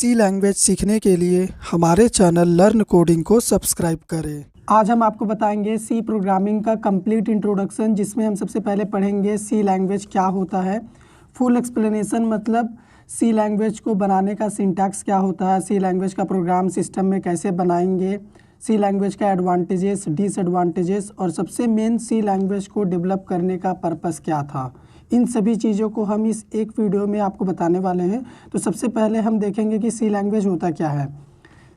सी language सीखने के लिए हमारे चैनल लर्न कोडिंग को सब्सक्राइब करें। आज हम आपको बताएंगे सी प्रोग्रामिंग का कंप्लीट इंट्रोडक्शन, जिसमें हम सबसे पहले पढ़ेंगे सी लैंग्वेज क्या होता है, फुल एक्सप्लेनेशन मतलब सी लैंग्वेज को बनाने का सिंटैक्स क्या होता है, सी लैंग्वेज का प्रोग्राम सिस्टम में कैसे बनाएंगे, सी लैंग्वेज का एडवांटेजेस डिसएडवांटेजेस और सबसे मेन सी लैंग्वेज को डेवलप करने का पर्पस क्या था। इन सभी चीज़ों को हम इस एक वीडियो में आपको बताने वाले हैं। तो सबसे पहले हम देखेंगे कि सी लैंग्वेज होता क्या है।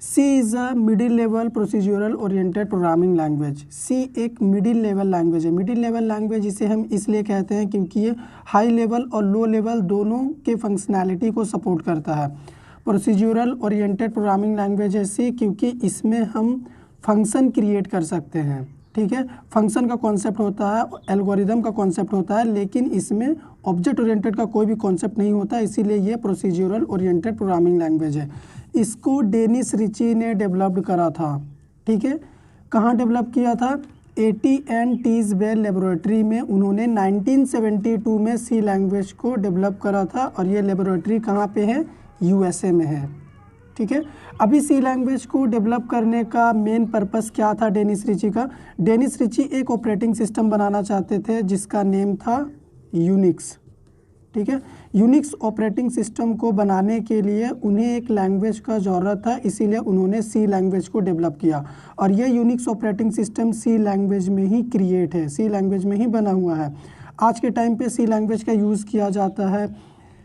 C is a middle level procedural oriented programming language. C एक मिडिल लेवल लैंग्वेज है। मिडिल लेवल लैंग्वेज इसे हम इसलिए कहते हैं क्योंकि ये हाई लेवल और लो लेवल दोनों के फंक्शनैलिटी को सपोर्ट करता है। प्रोसीजरल ओरिएंटेड प्रोग्रामिंग लैंग्वेज है सी क्योंकि इसमें हम फंक्शन क्रिएट कर सकते हैं। ठीक है, फंक्शन का कॉन्सेप्ट होता है, एल्गोरिदम का कॉन्सेप्ट होता है, लेकिन इसमें ऑब्जेक्ट ओरिएंटेड का कोई भी कॉन्सेप्ट नहीं होता, इसीलिए ये प्रोसीजरल ओरिएंटेड प्रोग्रामिंग लैंग्वेज है। इसको डेनिस रिची ने डेवलप्ड करा था। ठीक है, कहाँ डेवलप किया था? AT&T's बेल लेबोरेटरी में उन्होंने 1972 में सी लैंग्वेज को डेवलप करा था और ये लेबोरेटरी कहाँ पे है? USA में है। ठीक है, अभी सी लैंग्वेज को डेवलप करने का मेन पर्पस क्या था डेनिस रिची का? डेनिस रिची एक ऑपरेटिंग सिस्टम बनाना चाहते थे जिसका नेम था यूनिक्स। ठीक है, यूनिक्स ऑपरेटिंग सिस्टम को बनाने के लिए उन्हें एक लैंग्वेज का ज़रूरत था, इसीलिए उन्होंने सी लैंग्वेज को डेवलप किया और ये यूनिक्स ऑपरेटिंग सिस्टम सी लैंग्वेज में ही क्रिएट है, सी लैंग्वेज में ही बना हुआ है। आज के टाइम पे सी लैंग्वेज का यूज़ किया जाता है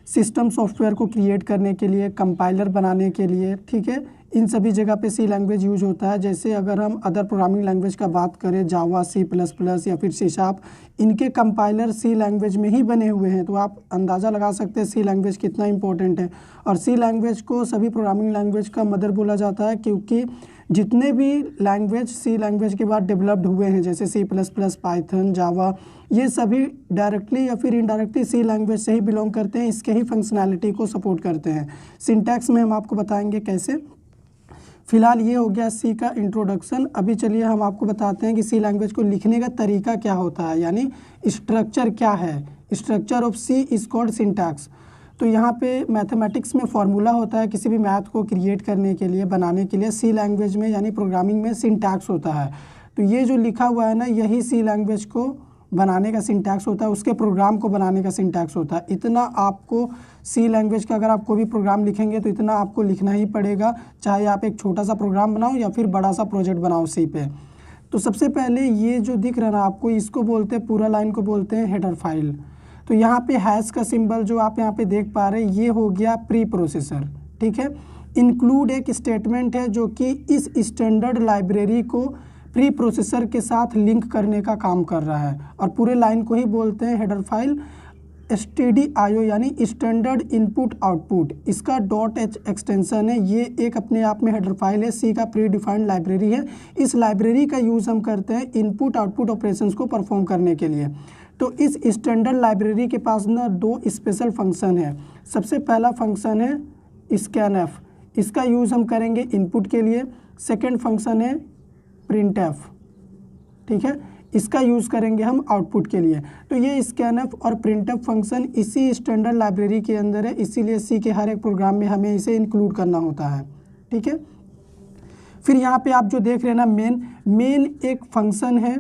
सिस्टम सॉफ्टवेयर को क्रिएट करने के लिए, कंपाइलर बनाने के लिए। ठीक है, इन सभी जगह पे सी लैंग्वेज यूज होता है। जैसे अगर हम अदर प्रोग्रामिंग लैंग्वेज का बात करें, जावा, C++ या फिर C#, इनके कंपाइलर सी लैंग्वेज में ही बने हुए हैं। तो आप अंदाज़ा लगा सकते हैं सी लैंग्वेज कितना इंपॉर्टेंट है। और सी लैंग्वेज को सभी प्रोग्रामिंग लैंग्वेज का मदर बोला जाता है क्योंकि जितने भी लैंग्वेज सी लैंग्वेज के बाद डेवलप्ड हुए हैं, जैसे C++, पाइथन, जावा, ये सभी डायरेक्टली या फिर इनडायरेक्टली सी लैंग्वेज से ही बिलोंग करते हैं, इसके ही फंक्शनैलिटी को सपोर्ट करते हैं। सिंटैक्स में हम आपको बताएंगे कैसे। फिलहाल ये हो गया सी का इंट्रोडक्शन। अभी चलिए हम आपको बताते हैं कि सी लैंग्वेज को लिखने का तरीका क्या होता है, यानी स्ट्रक्चर क्या है। Structure of C is called syntax. तो यहाँ पे मैथमेटिक्स में फॉर्मूला होता है किसी भी मैथ को क्रिएट करने के लिए, बनाने के लिए। सी लैंग्वेज में यानी प्रोग्रामिंग में सिंटैक्स होता है। तो ये जो लिखा हुआ है ना, यही सी लैंग्वेज को बनाने का सिंटैक्स होता है, उसके प्रोग्राम को बनाने का सिंटैक्स होता है। इतना आपको सी लैंग्वेज का अगर आप कोई भी प्रोग्राम लिखेंगे तो इतना आपको लिखना ही पड़ेगा, चाहे आप एक छोटा सा प्रोग्राम बनाओ या फिर बड़ा सा प्रोजेक्ट बनाओ सी पे। तो सबसे पहले ये जो दिख रहा है ना आपको, इसको बोलते हैं, पूरा लाइन को बोलते हैं हेडर फाइल। तो यहाँ पे हैश का सिंबल जो आप यहाँ पे देख पा रहे हैं, ये हो गया प्री प्रोसेसर। ठीक है, इंक्लूड एक स्टेटमेंट है जो कि इस स्टैंडर्ड लाइब्रेरी को प्री प्रोसेसर के साथ लिंक करने का काम कर रहा है और पूरे लाइन को ही बोलते हैं हेडर फाइल। stdio यानी स्टैंडर्ड इनपुट आउटपुट, इसका .h एक्सटेंशन है। ये एक अपने आप में हेडर फाइल है, सी का प्री डिफाइंड लाइब्रेरी है। इस लाइब्रेरी का यूज़ हम करते हैं इनपुट आउटपुट ऑपरेशंस को परफॉर्म करने के लिए। तो इस स्टैंडर्ड लाइब्रेरी के पास ना दो स्पेशल फंक्शन है। सबसे पहला फंक्शन है स्कैनएफ, इसका यूज़ हम करेंगे इनपुट के लिए। सेकेंड फंक्शन है प्रिंटएफ, ठीक है, इसका यूज़ करेंगे हम आउटपुट के लिए। तो ये स्कैनएफ और प्रिंटएफ फंक्शन इसी स्टैंडर्ड लाइब्रेरी के अंदर है, इसीलिए सी के हर एक प्रोग्राम में हमें इसे इंक्लूड करना होता है। ठीक है, फिर यहाँ पे आप जो देख रहे हैं ना, मेन एक फंक्शन है।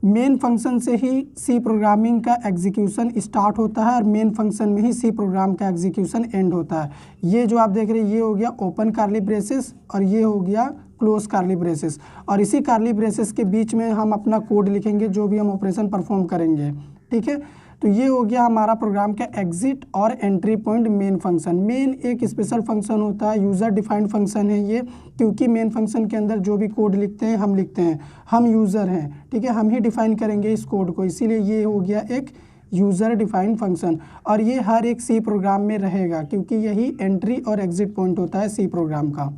मेन फंक्शन से ही सी प्रोग्रामिंग का एग्जीक्यूशन स्टार्ट होता है और मेन फंक्शन में ही सी प्रोग्राम का एग्जीक्यूशन एंड होता है। ये जो आप देख रहे हैं, ये हो गया ओपन कार्ली ब्रेसेस और ये हो गया क्लोज कार्ली ब्रेसेस, और इसी कार्ली ब्रेसेस के बीच में हम अपना कोड लिखेंगे जो भी हम ऑपरेशन परफॉर्म करेंगे। ठीक है, तो ये हो गया हमारा प्रोग्राम का एग्जिट और entry point main function. Main एक स्पेशल फंक्शन होता है, यूज़र डिफाइंड फंक्शन है ये, क्योंकि मेन फंक्शन के अंदर जो भी कोड लिखते हैं हम लिखते हैं, हम यूज़र हैं। ठीक है, हम ही डिफाइन करेंगे इस कोड को, इसीलिए ये हो गया एक यूज़र डिफाइंड फंक्शन और ये हर एक सी प्रोग्राम में रहेगा क्योंकि यही एंट्री और एग्जिट पॉइंट होता है सी प्रोग्राम का।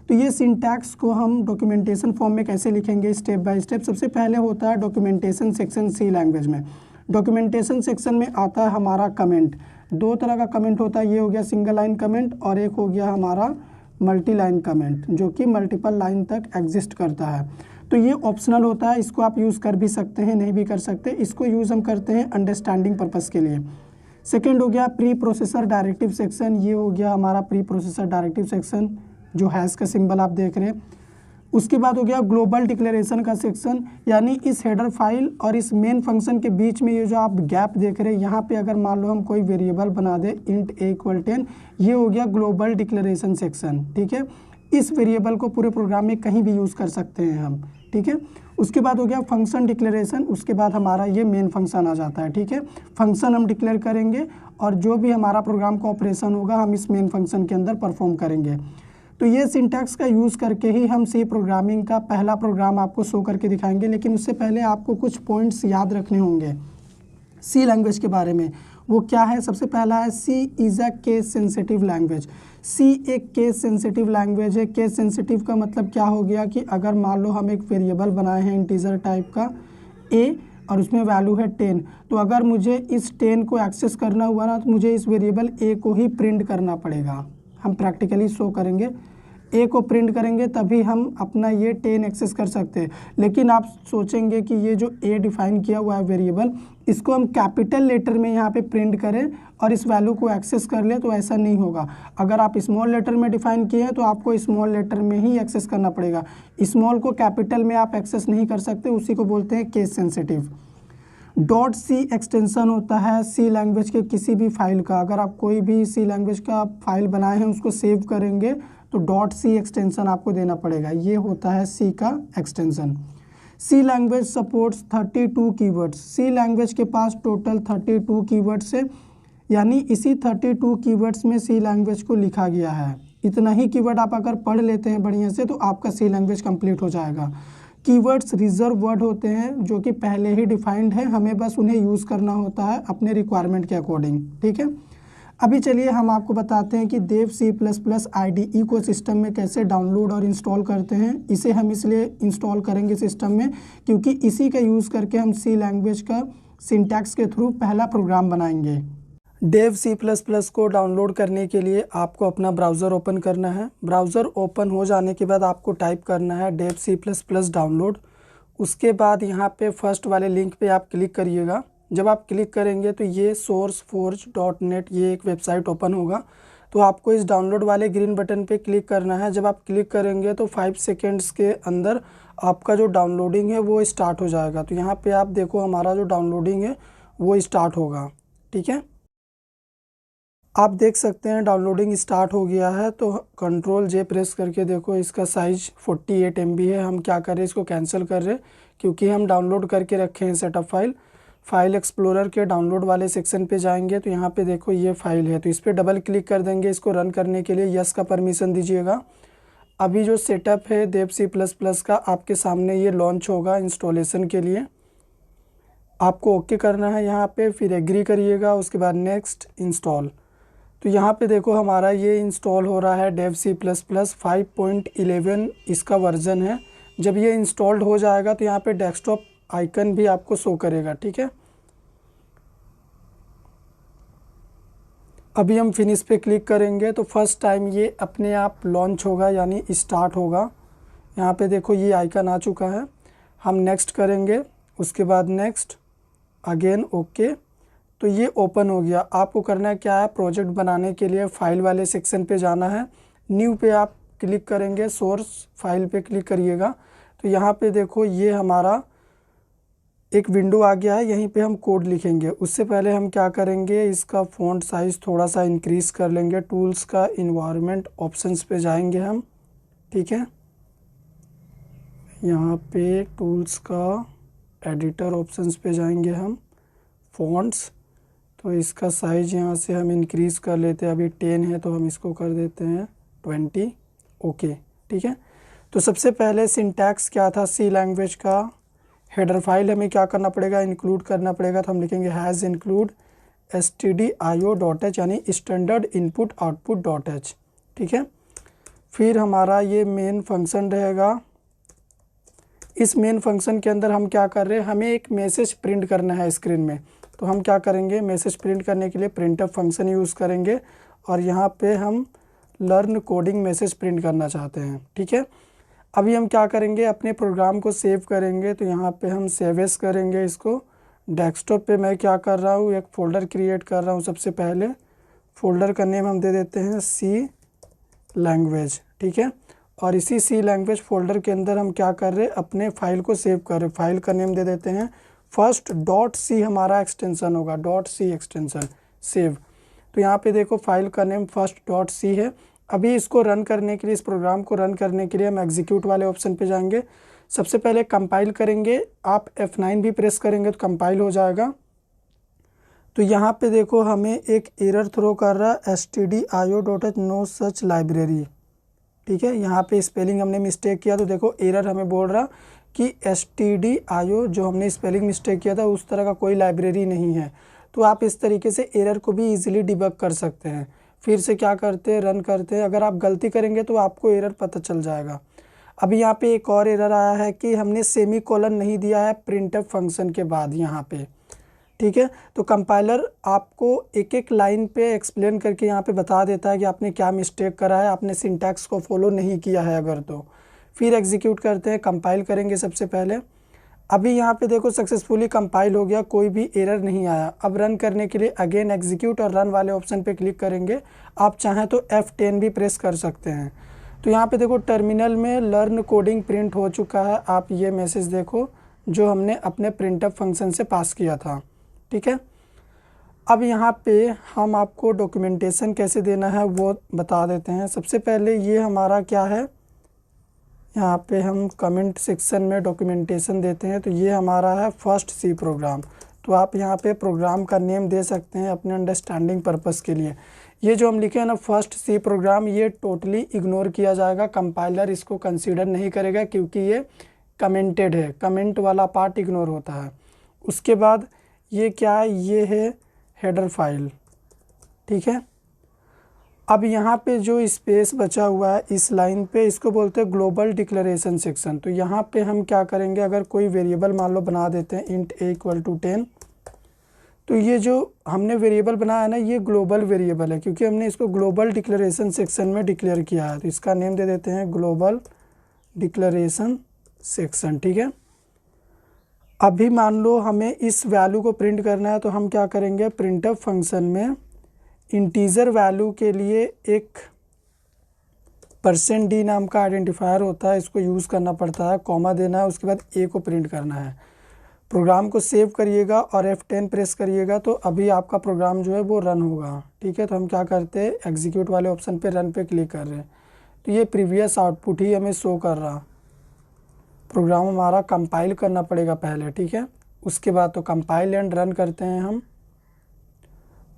तो ये सिंटैक्स को हम डॉक्यूमेंटेशन फॉर्म में कैसे लिखेंगे स्टेप बाय स्टेप। सबसे पहले होता है डॉक्यूमेंटेशन सेक्शन सी लैंग्वेज में। डॉक्यूमेंटेशन सेक्शन में आता है हमारा कमेंट। दो तरह का कमेंट होता है, ये हो गया सिंगल लाइन कमेंट और एक हो गया हमारा मल्टी लाइन कमेंट जो कि मल्टीपल लाइन तक एग्जिस्ट करता है। तो ये ऑप्शनल होता है, इसको आप यूज़ कर भी सकते हैं, नहीं भी कर सकते। इसको यूज़ हम करते हैं अंडरस्टैंडिंग पर्पस के लिए। सेकेंड हो गया प्री प्रोसेसर डायरेक्टिव सेक्शन, ये हो गया हमारा प्री प्रोसेसर डायरेक्टिव सेक्शन जो हैश का सिंबल आप देख रहे हैं। उसके बाद हो गया ग्लोबल डिक्लेरेशन का सेक्शन, यानी इस हेडर फाइल और इस मेन फंक्शन के बीच में ये जो आप गैप देख रहे हैं, यहाँ पे अगर मान लो हम कोई वेरिएबल बना दे इंट a = 10, ये हो गया ग्लोबल डिक्लेरेशन सेक्शन। ठीक है, इस वेरिएबल को पूरे प्रोग्राम में कहीं भी यूज़ कर सकते हैं हम। ठीक है, उसके बाद हो गया फंक्शन डिक्लेरेशन, उसके बाद हमारा ये मेन फंक्शन आ जाता है। ठीक है, फंक्शन हम डिक्लेयर करेंगे और जो भी हमारा प्रोग्राम का ऑपरेशन होगा हम इस मेन फंक्शन के अंदर परफॉर्म करेंगे। तो ये सिंटैक्स का यूज़ करके ही हम सी प्रोग्रामिंग का पहला प्रोग्राम आपको शो करके दिखाएंगे, लेकिन उससे पहले आपको कुछ पॉइंट्स याद रखने होंगे सी लैंग्वेज के बारे में। वो क्या है? सबसे पहला है C is a case sensitive language. C एक केस सेंसिटिव लैंग्वेज है। केस सेंसिटिव का मतलब क्या हो गया कि अगर मान लो हम एक वेरिएबल बनाए हैं इंटीजर टाइप का ए और उसमें वैल्यू है 10, तो अगर मुझे इस 10 को एक्सेस करना हुआ ना, तो मुझे इस वेरिएबल ए को ही प्रिंट करना पड़ेगा। हम प्रैक्टिकली शो करेंगे, ए को प्रिंट करेंगे तभी हम अपना ये 10 एक्सेस कर सकते हैं। लेकिन आप सोचेंगे कि ये जो ए डिफाइन किया हुआ है वेरिएबल, इसको हम कैपिटल लेटर में यहाँ पे प्रिंट करें और इस वैल्यू को एक्सेस कर ले, तो ऐसा नहीं होगा। अगर आप स्मॉल लेटर में डिफाइन किए हैं तो आपको स्मॉल लेटर में ही एक्सेस करना पड़ेगा। स्मॉल को कैपिटल में आप एक्सेस नहीं कर सकते, उसी को बोलते हैं केस सेंसिटिव। .c एक्सटेंशन होता है सी लैंग्वेज के किसी भी फाइल का। अगर आप कोई भी सी लैंग्वेज का फाइल बनाए हैं उसको सेव करेंगे तो .c एक्सटेंशन आपको देना पड़ेगा। ये होता है सी का एक्सटेंशन। सी लैंग्वेज सपोर्ट्स 32 कीवर्ड्स। सी लैंग्वेज के पास टोटल 32 कीवर्ड्स है, यानी इसी 32 कीवर्ड्स में सी लैंग्वेज को लिखा गया है। इतना ही कीवर्ड आप अगर पढ़ लेते हैं बढ़िया से तो आपका सी लैंग्वेज कंप्लीट हो जाएगा। कीवर्ड्स रिजर्व वर्ड होते हैं जो कि पहले ही डिफाइंड है, हमें बस उन्हें यूज़ करना होता है अपने रिक्वायरमेंट के अकॉर्डिंग। ठीक है, अभी चलिए हम आपको बताते हैं कि देव C++ IDE को सिस्टम में कैसे डाउनलोड और इंस्टॉल करते हैं। इसे हम इसलिए इंस्टॉल करेंगे सिस्टम में क्योंकि इसी का यूज़ करके हम सी लैंग्वेज का सिंटैक्स के थ्रू पहला प्रोग्राम बनाएंगे। देव C++ को डाउनलोड करने के लिए आपको अपना ब्राउज़र ओपन करना है। ब्राउज़र ओपन हो जाने के बाद आपको टाइप करना है देव C++ डाउनलोड। उसके बाद यहाँ पे फर्स्ट वाले लिंक पे आप क्लिक करिएगा। जब आप क्लिक करेंगे तो ये sourceforge.net ये एक वेबसाइट ओपन होगा। तो आपको इस डाउनलोड वाले ग्रीन बटन पे क्लिक करना है। जब आप क्लिक करेंगे तो 5 सेकेंड्स के अंदर आपका जो डाउनलोडिंग है वो स्टार्ट हो जाएगा। तो यहाँ पे आप देखो हमारा जो डाउनलोडिंग है वो स्टार्ट होगा। ठीक है, आप देख सकते हैं डाउनलोडिंग स्टार्ट हो गया है। तो Ctrl+J प्रेस करके देखो इसका साइज़ 48 MB है। हम क्या कर रहे हैं, इसको कैंसिल कर रहे हैं क्योंकि हम डाउनलोड करके रखे हैं सेटअप फाइल एक्सप्लोरर के डाउनलोड वाले सेक्शन पे जाएंगे तो यहाँ पे देखो ये फाइल है, तो इस पर डबल क्लिक कर देंगे। इसको रन करने के लिए यस का परमिशन दीजिएगा। अभी जो सेटअप है देव C++ का आपके सामने ये लॉन्च होगा इंस्टॉलेशन के लिए। आपको ओके करना है यहाँ पे, फिर एग्री करिएगा, उसके बाद नेक्स्ट इंस्टॉल। तो यहाँ पे देखो हमारा ये इंस्टॉल हो रहा है देव C++ 5.11 इसका वर्जन है। जब ये इंस्टॉल्ड हो जाएगा तो यहाँ पे डेस्कटॉप आइकन भी आपको शो करेगा। ठीक है, अभी हम फिनिश पे क्लिक करेंगे तो फर्स्ट टाइम ये अपने आप लॉन्च होगा यानी स्टार्ट होगा। यहाँ पे देखो ये आइकन आ चुका है। हम नेक्स्ट करेंगे, उसके बाद नेक्स्ट, अगेन ओके। तो ये ओपन हो गया। आपको करना क्या है, प्रोजेक्ट बनाने के लिए फाइल वाले सेक्शन पे जाना है। न्यू पे आप क्लिक करेंगे, सोर्स फाइल पे क्लिक करिएगा। तो यहाँ पे देखो ये हमारा एक विंडो आ गया है, यहीं पे हम कोड लिखेंगे। उससे पहले हम क्या करेंगे, इसका फ़ॉन्ट साइज़ थोड़ा सा इंक्रीज़ कर लेंगे। टूल्स का इन्वायरमेंट ऑप्शंस पे जाएंगे हम। ठीक है, यहाँ पे टूल्स का एडिटर ऑप्शंस पे जाएंगे हम, फ़ॉन्ट्स। तो इसका साइज़ यहाँ से हम इंक्रीज़ कर लेते हैं। अभी 10 है तो हम इसको कर देते हैं 20। ओके, ठीक है। तो सबसे पहले सिंटैक्स क्या था सी लैंग्वेज का, हेडर फाइल हमें क्या करना पड़ेगा, इंक्लूड करना पड़ेगा। तो हम लिखेंगे हैज़ इंक्लूड stdio.h यानी स्टैंडर्ड इनपुट आउटपुट .h। ठीक है, फिर हमारा ये मेन फंक्शन रहेगा। इस मेन फंक्शन के अंदर हम क्या कर रहे हैं, हमें एक मैसेज प्रिंट करना है स्क्रीन में। तो हम क्या करेंगे, मैसेज प्रिंट करने के लिए प्रिंटफ फंक्शन यूज़ करेंगे और यहाँ पे हम लर्न कोडिंग मैसेज प्रिंट करना चाहते हैं। ठीक है, अभी हम क्या करेंगे, अपने प्रोग्राम को सेव करेंगे। तो यहाँ पे हम सेव एस करेंगे, इसको डेस्कटॉप पे मैं क्या कर रहा हूँ, एक फ़ोल्डर क्रिएट कर रहा हूँ। सबसे पहले फ़ोल्डर का नेम हम दे देते हैं सी लैंग्वेज, ठीक है। और इसी सी लैंग्वेज फ़ोल्डर के अंदर हम क्या कर रहे हैं, अपने फाइल को सेव कर रहे हैं। फाइल का नेम दे देते हैं फर्स्ट डॉट सी, हमारा एक्सटेंशन होगा डॉट सी एक्सटेंशन सेव। तो यहाँ पे देखो फाइल का नेम फर्स्ट डॉट सी है। अभी इसको रन करने के लिए, इस प्रोग्राम को रन करने के लिए हम एग्जीक्यूट वाले ऑप्शन पे जाएंगे। सबसे पहले कंपाइल करेंगे, आप F9 भी प्रेस करेंगे तो कंपाइल हो जाएगा। तो यहाँ पे देखो हमें एक एरर थ्रो कर रहा है stdio.h नो सच लाइब्रेरी, ठीक है। यहाँ पे स्पेलिंग हमने मिस्टेक किया तो देखो एरर हमें बोल रहा कि stdio जो हमने स्पेलिंग मिस्टेक किया था उस तरह का कोई लाइब्रेरी नहीं है। तो आप इस तरीके से एरर को भी इजीली डिबग कर सकते हैं। फिर से क्या करते हैं, रन करते हैं। अगर आप गलती करेंगे तो आपको एरर पता चल जाएगा। अभी यहाँ पे एक और एरर आया है कि हमने सेमीकोलन नहीं दिया है प्रिंटफ फंक्शन के बाद यहाँ पे, ठीक है। तो कंपाइलर आपको एक एक लाइन पे एक्सप्लेन करके यहाँ पे बता देता है कि आपने क्या मिस्टेक करा है, आपने सिंटैक्स को फॉलो नहीं किया है अगर तो। फिर एग्जीक्यूट करते हैं, कंपाइल करेंगे सबसे पहले। अभी यहाँ पे देखो सक्सेसफुली कंपाइल हो गया, कोई भी एरर नहीं आया। अब रन करने के लिए अगेन एग्जीक्यूट और रन वाले ऑप्शन पे क्लिक करेंगे। आप चाहें तो F10 भी प्रेस कर सकते हैं। तो यहाँ पे देखो टर्मिनल में लर्न कोडिंग प्रिंट हो चुका है। आप ये मैसेज देखो जो हमने अपने प्रिंटअप फंक्शन से पास किया था, ठीक है। अब यहाँ पे हम आपको डॉक्यूमेंटेशन कैसे देना है वो बता देते हैं। सबसे पहले ये हमारा क्या है, यहाँ पे हम कमेंट सेक्शन में डॉक्यूमेंटेशन देते हैं। तो ये हमारा है फर्स्ट सी प्रोग्राम। तो आप यहाँ पे प्रोग्राम का नेम दे सकते हैं अपने अंडरस्टैंडिंग पर्पस के लिए। ये जो हम लिखे हैं ना फर्स्ट सी प्रोग्राम, ये टोटली इग्नोर किया जाएगा, कंपाइलर इसको कंसीडर नहीं करेगा क्योंकि ये कमेंटेड है, कमेंट वाला पार्ट इग्नोर होता है। उसके बाद ये क्या है, ये है हेडर फाइल, ठीक है। अब यहाँ पे जो स्पेस बचा हुआ है इस लाइन पे, इसको बोलते हैं ग्लोबल डिक्लेरेशन सेक्शन। तो यहाँ पे हम क्या करेंगे, अगर कोई वेरिएबल मान लो बना देते हैं इंट a = 10, तो ये जो हमने वेरिएबल बनाया है ना ये ग्लोबल वेरिएबल है क्योंकि हमने इसको ग्लोबल डिक्लेरेशन सेक्शन में डिक्लेयर किया है। तो इसका नेम दे देते हैं ग्लोबल डिक्लेरेशन सेक्शन, ठीक है। अभी मान लो हमें इस वैल्यू को प्रिंट करना है तो हम क्या करेंगे, प्रिंटअप फंक्शन में इंटीजर वैल्यू के लिए एक %d नाम का आइडेंटिफायर होता है, इसको यूज़ करना पड़ता है, कॉमा देना है, उसके बाद a को प्रिंट करना है। प्रोग्राम को सेव करिएगा और F10 प्रेस करिएगा तो अभी आपका प्रोग्राम जो है वो रन होगा, ठीक है। तो हम क्या करते हैं, एग्जीक्यूट वाले ऑप्शन पे रन पे क्लिक कर रहे हैं। तो ये प्रीवियस आउटपुट ही हमें शो कर रहा। प्रोग्राम हमारा कंपाइल करना पड़ेगा पहले, ठीक है। उसके बाद तो कंपाइल एंड रन करते हैं हम।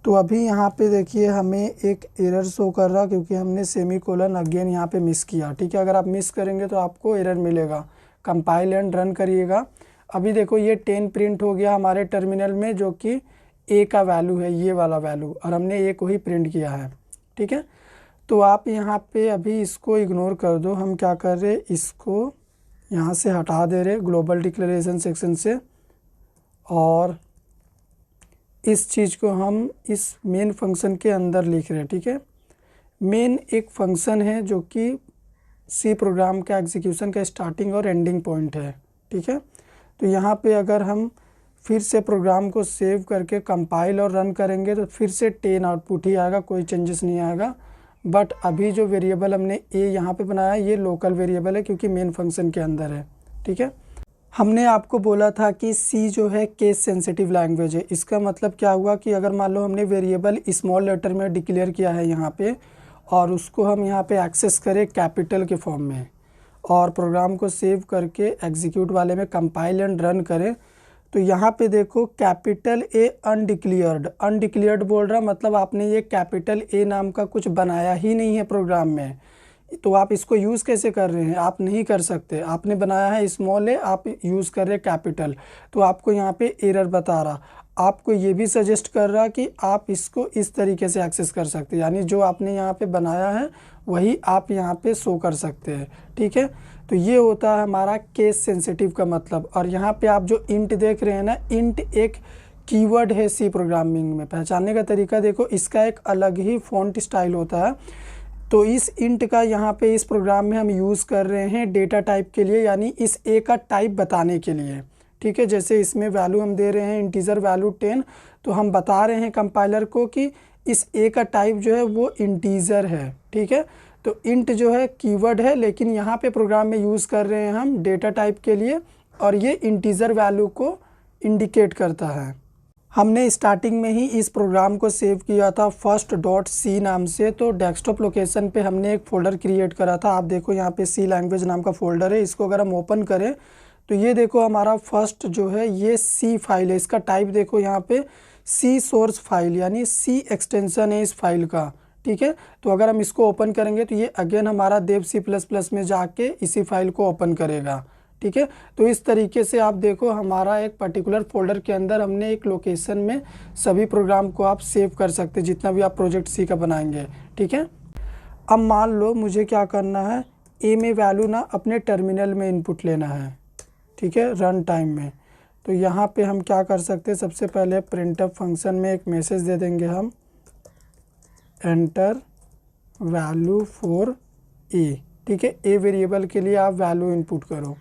तो अभी यहाँ पे देखिए हमें एक एरर शो कर रहा क्योंकि हमने सेमीकोलन अगेन यहाँ पे मिस किया, ठीक है। अगर आप मिस करेंगे तो आपको एरर मिलेगा। कंपाइल एंड रन करिएगा। अभी देखो ये 10 प्रिंट हो गया हमारे टर्मिनल में जो कि a का वैल्यू है, ये वाला वैल्यू, और हमने a को ही प्रिंट किया है, ठीक है। तो आप यहाँ पे अभी इसको इग्नोर कर दो। हम क्या कर रहे, इसको यहाँ से हटा दे रहे ग्लोबल डिक्लेरेशन सेक्शन से, और इस चीज़ को हम इस मेन फंक्शन के अंदर लिख रहे हैं, ठीक है। मेन एक फंक्शन है जो कि सी प्रोग्राम का एग्जीक्यूशन का स्टार्टिंग और एंडिंग पॉइंट है, ठीक है। तो यहाँ पे अगर हम फिर से प्रोग्राम को सेव करके कंपाइल और रन करेंगे तो फिर से 10 आउटपुट ही आएगा, कोई चेंजेस नहीं आएगा। बट अभी जो वेरिएबल हमने a यहाँ पे बनाया है ये लोकल वेरिएबल है क्योंकि मेन फंक्शन के अंदर है, ठीक है। हमने आपको बोला था कि C जो है केस सेंसिटिव लैंग्वेज है। इसका मतलब क्या हुआ कि अगर मान लो हमने वेरिएबल स्मॉल लेटर में डिक्लेयर किया है यहाँ पे और उसको हम यहाँ पे एक्सेस करें कैपिटल के फॉर्म में और प्रोग्राम को सेव करके एग्जीक्यूट वाले में कंपाइल एंड रन करें, तो यहाँ पे देखो कैपिटल A अनडिक्लेयर्ड बोल रहा, मतलब आपने ये कैपिटल A नाम का कुछ बनाया ही नहीं है प्रोग्राम में। तो आप इसको यूज़ कैसे कर रहे हैं, आप नहीं कर सकते। आपने बनाया है स्मॉल a, आप यूज़ कर रहे हैं कैपिटल, तो आपको यहाँ पे एरर बता रहा। आपको ये भी सजेस्ट कर रहा कि आप इसको इस तरीके से एक्सेस कर सकते हैं, यानी जो आपने यहाँ पे बनाया है वही आप यहाँ पे शो कर सकते हैं, ठीक है। तो ये होता है हमारा केस सेंसिटिव का मतलब। और यहाँ पे आप जो इंट देख रहे हैं ना, इंट एक कीवर्ड है सी प्रोग्रामिंग में। पहचानने का तरीका देखो, इसका एक अलग ही फॉन्ट स्टाइल होता है। तो इस इंट का यहाँ पे इस प्रोग्राम में हम यूज़ कर रहे हैं डेटा टाइप के लिए, यानी इस ए का टाइप बताने के लिए, ठीक है। जैसे इसमें वैल्यू हम दे रहे हैं इंटीजर वैल्यू 10, तो हम बता रहे हैं कंपाइलर को कि इस ए का टाइप जो है वो इंटीजर है, ठीक है। तो इंट जो है कीवर्ड है, लेकिन यहाँ पे प्रोग्राम में यूज़ कर रहे हैं हम डेटा टाइप के लिए, और ये इंटीजर वैल्यू को इंडिकेट करता है। हमने स्टार्टिंग में ही इस प्रोग्राम को सेव किया था first.c नाम से। तो डेस्कटॉप लोकेशन पे हमने एक फ़ोल्डर क्रिएट करा था। आप देखो यहाँ पे सी लैंग्वेज नाम का फ़ोल्डर है। इसको अगर हम ओपन करें तो ये देखो हमारा फर्स्ट जो है ये सी फाइल है। इसका टाइप देखो यहाँ पे सी सोर्स फाइल, यानी सी एक्सटेंशन है इस फाइल का, ठीक है। तो अगर हम इसको ओपन करेंगे तो ये अगेन हमारा देव C++ में जाके इसी फाइल को ओपन करेगा, ठीक है। तो इस तरीके से आप देखो हमारा एक पर्टिकुलर फोल्डर के अंदर हमने एक लोकेशन में सभी प्रोग्राम को आप सेव कर सकते हैं, जितना भी आप प्रोजेक्ट सी का बनाएंगे, ठीक है। अब मान लो मुझे क्या करना है, ए में वैल्यू ना अपने टर्मिनल में इनपुट लेना है, ठीक है, रन टाइम में। तो यहाँ पे हम क्या कर सकते हैं, सबसे पहले प्रिंटफ फंक्शन में एक मैसेज दे देंगे हम, एंटर वैल्यू फॉर ए, ठीक है। ए वेरिएबल के लिए आप वैल्यू इनपुट करो,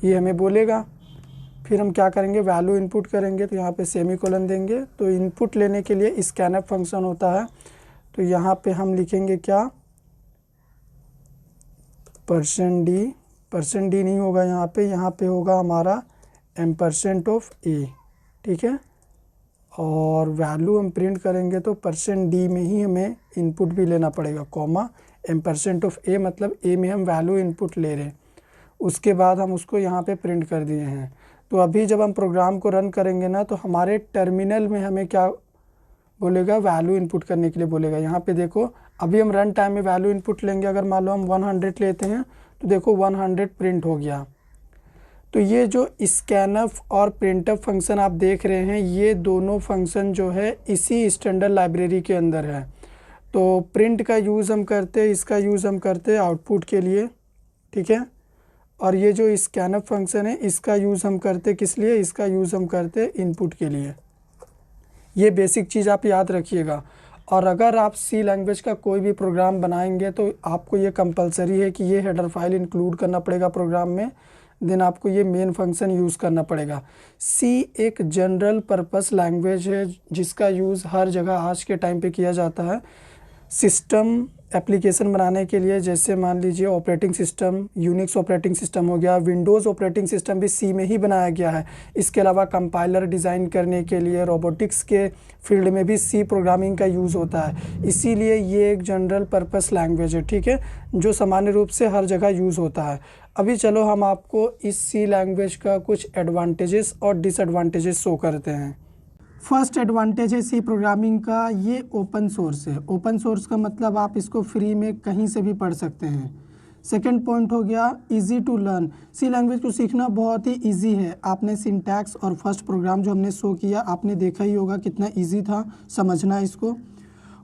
ये हमें बोलेगा। फिर हम क्या करेंगे, वैल्यू इनपुट करेंगे तो यहाँ पे सेमीकोलन देंगे। तो इनपुट लेने के लिए स्कैनअप फंक्शन होता है। तो यहाँ पे हम लिखेंगे क्या, %d नहीं होगा यहाँ पे होगा हमारा % ऑफ ए, ठीक है। और वैल्यू हम प्रिंट करेंगे तो %d में ही हमें इनपुट भी लेना पड़ेगा, कॉमा % ऑफ ए, मतलब ए में हम वैल्यू इनपुट ले रहे हैं। उसके बाद हम उसको यहाँ पे प्रिंट कर दिए हैं। तो अभी जब हम प्रोग्राम को रन करेंगे ना, तो हमारे टर्मिनल में हमें क्या बोलेगा, वैल्यू इनपुट करने के लिए बोलेगा। यहाँ पे देखो अभी हम रन टाइम में वैल्यू इनपुट लेंगे, अगर मान लो हम 100 लेते हैं तो देखो 100 प्रिंट हो गया। तो ये जो स्कैनफ और प्रिंटफ फंक्शन आप देख रहे हैं, ये दोनों फंक्शन जो है इसी स्टैंडर्ड लाइब्रेरी के अंदर है। तो प्रिंट का यूज़ हम करते हैं, इसका यूज़ हम करते हैं आउटपुट के लिए, ठीक है। और ये जो स्कैनअप फंक्शन है इसका यूज़ हम करते किस लिए, इसका यूज़ हम करते इनपुट के लिए। ये बेसिक चीज़ आप याद रखिएगा। और अगर आप सी लैंग्वेज का कोई भी प्रोग्राम बनाएंगे तो आपको ये कंपलसरी है कि ये हेडर फाइल इंक्लूड करना पड़ेगा प्रोग्राम में, देन आपको ये मेन फंक्शन यूज़ करना पड़ेगा। सी एक जनरल पर्पस लैंग्वेज है जिसका यूज़ हर जगह आज के टाइम पे किया जाता है। सिस्टम एप्लीकेशन बनाने के लिए, जैसे मान लीजिए operating system, Unix operating system हो गया, विंडोज़ ऑपरेटिंग सिस्टम भी सी में ही बनाया गया है। इसके अलावा कंपाइलर डिज़ाइन करने के लिए रोबोटिक्स के फील्ड में भी सी प्रोग्रामिंग का यूज़ होता है। इसीलिए ये एक जनरल पर्पस लैंग्वेज है, ठीक है, जो सामान्य रूप से हर जगह यूज़ होता है। अभी चलो हम आपको इस सी लैंग्वेज का कुछ एडवांटेजेस और डिसएडवांटेजेस शो करते हैं। फर्स्ट एडवांटेज है सी प्रोग्रामिंग का, ये ओपन सोर्स है। ओपन सोर्स का मतलब आप इसको फ्री में कहीं से भी पढ़ सकते हैं। सेकंड पॉइंट हो गया easy to learn. C language को सीखना बहुत ही इजी है। आपने सिंटैक्स और फर्स्ट प्रोग्राम जो हमने शो किया आपने देखा ही होगा कितना इजी था समझना इसको।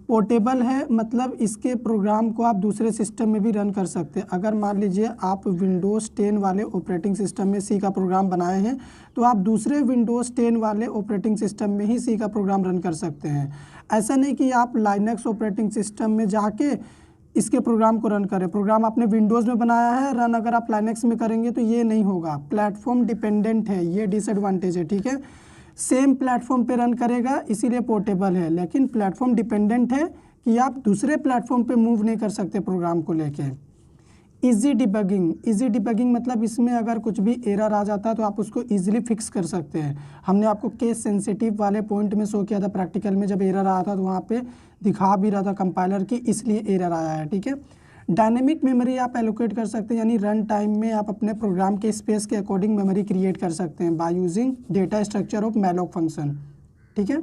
पोर्टेबल है, मतलब इसके प्रोग्राम को आप दूसरे सिस्टम में भी रन कर सकते हैं। अगर मान लीजिए आप विंडोज़ 10 वाले ऑपरेटिंग सिस्टम में सी का प्रोग्राम बनाए हैं तो आप दूसरे विंडोज़ 10 वाले ऑपरेटिंग सिस्टम में ही सी का प्रोग्राम रन कर सकते हैं। ऐसा नहीं कि आप लाइनक्स ऑपरेटिंग सिस्टम में जाके इसके प्रोग्राम को रन करें। प्रोग्राम आपने विंडोज़ में बनाया है, रन अगर आप लाइनक्स में करेंगे तो ये नहीं होगा। प्लेटफॉर्म डिपेंडेंट है, ये डिसएडवांटेज है, ठीक है। सेम प्लेटफॉर्म पे रन करेगा इसीलिए पोर्टेबल है, लेकिन प्लेटफॉर्म डिपेंडेंट है कि आप दूसरे प्लेटफॉर्म पे मूव नहीं कर सकते प्रोग्राम को लेके। इजी डिबगिंग मतलब इसमें अगर कुछ भी एरर आ जाता है तो आप उसको इजीली फिक्स कर सकते हैं। हमने आपको केस सेंसिटिव वाले पॉइंट में शो किया था प्रैक्टिकल में, जब एरर आया था तो वहाँ पे दिखा भी रहा था कंपाइलर की इसलिए एरर आया है, ठीक है। डायनेमिक मेमोरी आप एलोकेट कर सकते हैं, यानी रन टाइम में आप अपने प्रोग्राम के स्पेस के अकॉर्डिंग मेमोरी क्रिएट कर सकते हैं by using data structure of malloc function, ठीक है।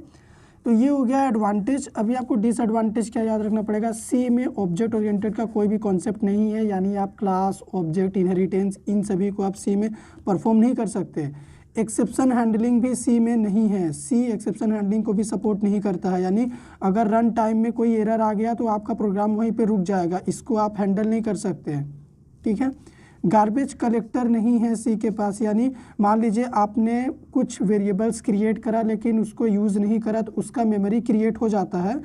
तो ये हो गया एडवांटेज। अभी आपको डिसएडवांटेज क्या याद रखना पड़ेगा, सी में ऑब्जेक्ट ओरिएंटेड का कोई भी कॉन्सेप्ट नहीं है, यानी आप क्लास, ऑब्जेक्ट, इनहेरिटेंस इन सभी को आप सी में परफॉर्म नहीं कर सकते। एक्सेप्शन हैंडलिंग भी सी में नहीं है, सी एक्सेप्शन हैंडलिंग को भी सपोर्ट नहीं करता है, यानी अगर रन टाइम में कोई एरर आ गया तो आपका प्रोग्राम वहीं पे रुक जाएगा, इसको आप हैंडल नहीं कर सकते, ठीक है। गार्बेज कलेक्टर नहीं है सी के पास, यानी मान लीजिए आपने कुछ वेरिएबल्स क्रिएट करा लेकिन उसको यूज़ नहीं करा तो उसका मेमोरी क्रिएट हो जाता है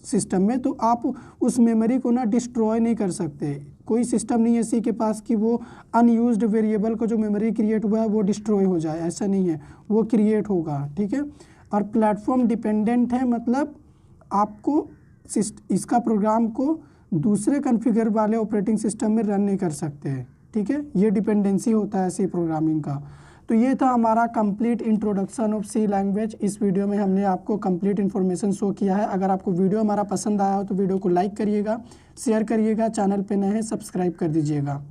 सिस्टम में, तो आप उस मेमोरी को ना डिस्ट्रॉय नहीं कर सकते। कोई सिस्टम नहीं है सी के पास कि वो अनयूज्ड वेरिएबल को जो मेमोरी क्रिएट हुआ है वो डिस्ट्रॉय हो जाए, ऐसा नहीं है, वो क्रिएट होगा, ठीक है। और प्लेटफॉर्म डिपेंडेंट है, मतलब आपको इसका प्रोग्राम को दूसरे कॉन्फ़िगर वाले ऑपरेटिंग सिस्टम में रन नहीं कर सकते हैं, ठीक है। ये डिपेंडेंसी होता है सी प्रोग्रामिंग का। तो ये था हमारा complete introduction of C language. इस वीडियो में हमने आपको कंप्लीट इन्फॉर्मेशन शो किया है। अगर आपको वीडियो हमारा पसंद आया हो तो वीडियो को लाइक करिएगा, शेयर करिएगा, चैनल पे नए हैं सब्सक्राइब कर दीजिएगा।